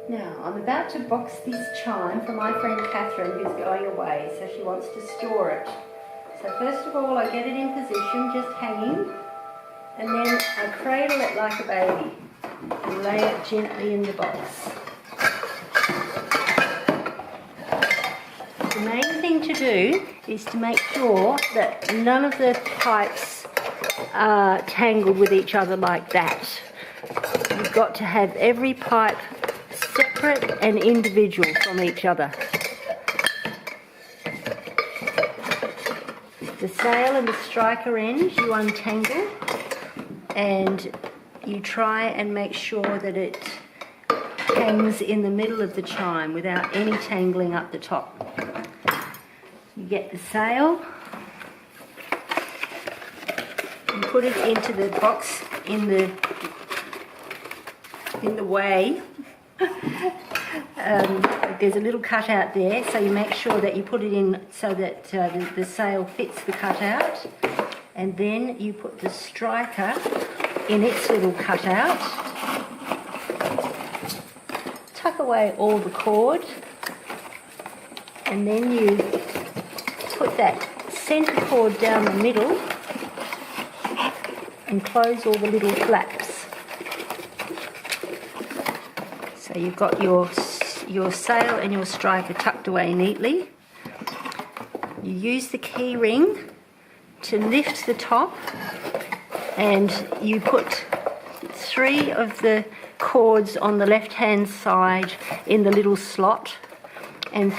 Now, I'm about to box this chime for my friend Catherine, who's going away, so she wants to store it. So first of all, I get it in position, just hanging, and then I cradle it like a baby and lay it gently in the box. The main thing to do is to make sure that none of the pipes are tangled with each other like that. You've got to have every pipe separate and individual from each other. The sail and the striker ends you untangle, and you try and make sure that it hangs in the middle of the chime without any tangling up the top. You get the sail, you put it into the box in the way. There's a little cutout there, so you make sure that you put it in so that the sail fits the cutout, and then you put the striker in its little cutout. Tuck away all the cord, and then you put that centre cord down the middle and close all the little flaps. So you've got your sail and your striker tucked away neatly. You use the key ring to lift the top, and you put 3 of the cords on the left hand side in the little slot, and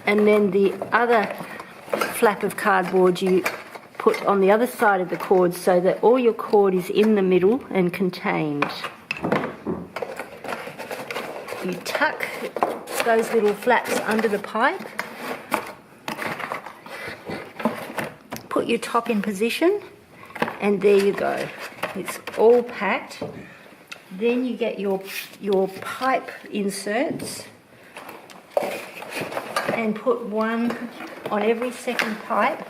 then the other flap of cardboard you put on the other side of the cord, so that all your cord is in the middle and contained. You tuck those little flaps under the pipe, put your top in position, and there you go. It's all packed. Then you get your pipe inserts and put one on every second pipe.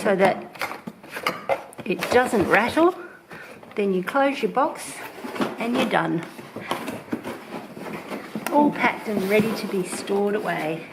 So that it doesn't rattle. Then you close your box and you're done. All packed and ready to be stored away.